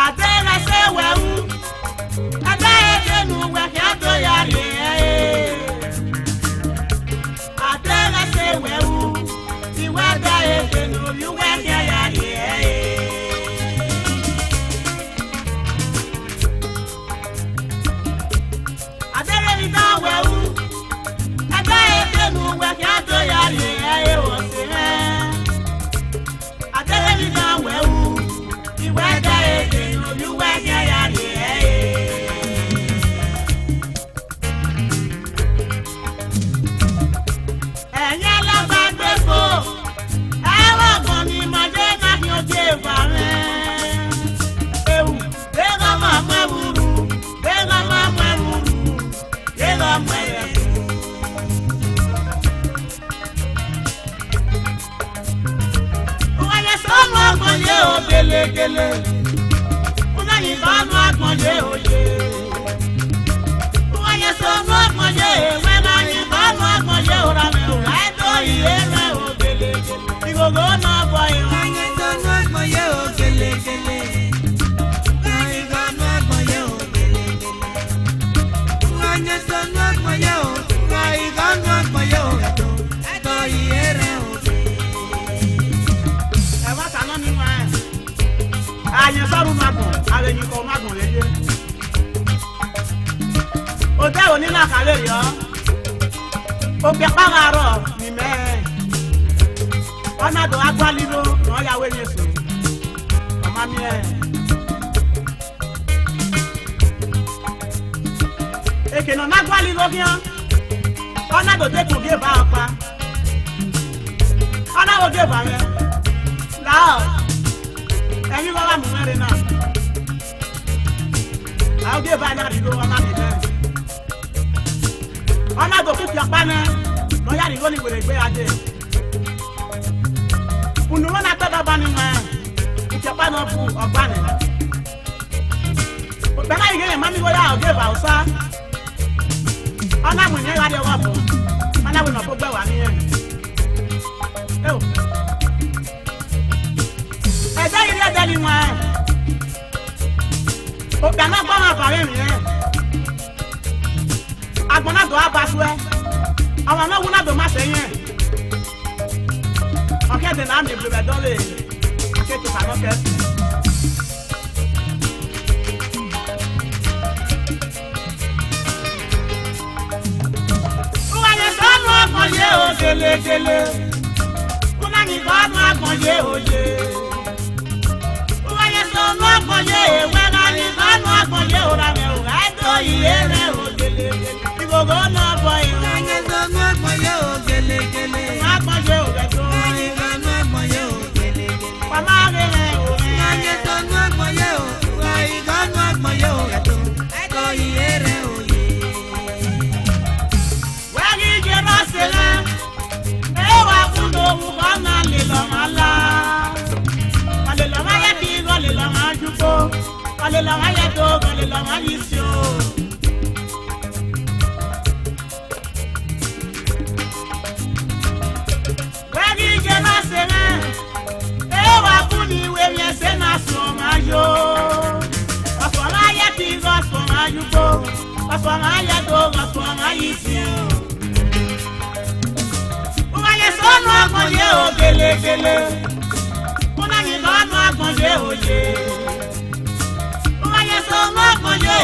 Adela se wewu, adela se nu we gele gele. Una ni banu agbonje oye. Una ye so nu agbonje we na ni banu agbonje ora me o. Ai do iye me o gele gele. Igogo na boy. Una ye so nu agbonje o gele gele. Ai banu agbonje o gele gele. Una ye so nu agbonje o. Ai banu agbonje o. Ai do iye re o. Aye saru magun ale ni ko magun leje o te oni na kale yo o pe pagaro ni me ona do agbalido no ya we yesu mama mi e ke no na agbalido kian ona do te ko ge ba pa ona o ge ba me lao ẹ̀yin bá wà mú mẹ́rin náà àwọn òde báyìí náà dìgbò ọmọ mi bẹ́ẹ̀ ọmọ àgọ́ fífi ọ̀pá náà lọ́yà dìgbò ní wèrè gbé adé ònùwó náà tẹ́lẹ̀ bá ní mọ́ ẹ̀ fífi ọ̀pá náà fún ọ̀gbá nì bẹ́ẹ̀ náà ìgbéyàwó mọ́mí wọ́yà òde bá ọ̀sá ọ̀nà àmùnyẹ́ wà dé wọ́ bọ̀ ọ̀nà àmùnyẹ́ náà fún gbẹ̀ wà níyẹn ẹ̀jẹ̀ yìí ẹ̀jẹ̀ ni wọ́n ẹ̀ òkè náà gbọ́ wọn àbàrẹ̀ mi ẹ̀ agbọ̀n náà tó wá bá sùn ẹ̀ àwọn náà wọ́n náà tó má sẹ́yìn ẹ̀ ọ̀kẹ́dẹ̀ náà mi bẹ̀rẹ̀ dọ́lé akéèké sàlọ́kẹ́. wọ́n yẹ sọ́nù ọkàn yé o gélégélé wọ́n náà yìnbọn ọ̀nù ọkàn yé o yé. No agbonye we na ni manu agbonye ora me o ga do iye re o gele gele igogo na boy na ye so no agbonye o gele gele agbonye o ga do ni manu agbonye o gele gele mama ge re o na ye so no agbonye o ga I ga no agbonye o ga do iye re o ye wa gi je na sele e wa ku do wu ga na le lo mala ale lo ma ye bi go le lo ma jupo ale lo ma ye do go le lo ma yisio wa gi je na sele e wa ku ni we mi se na so ma yo aso ma ye bi go so ma jupo aso ma ye do go so ma yisio wa ye so no ko ye o gele gele ni ba ma gbonje oye o ma ye so ma gbonje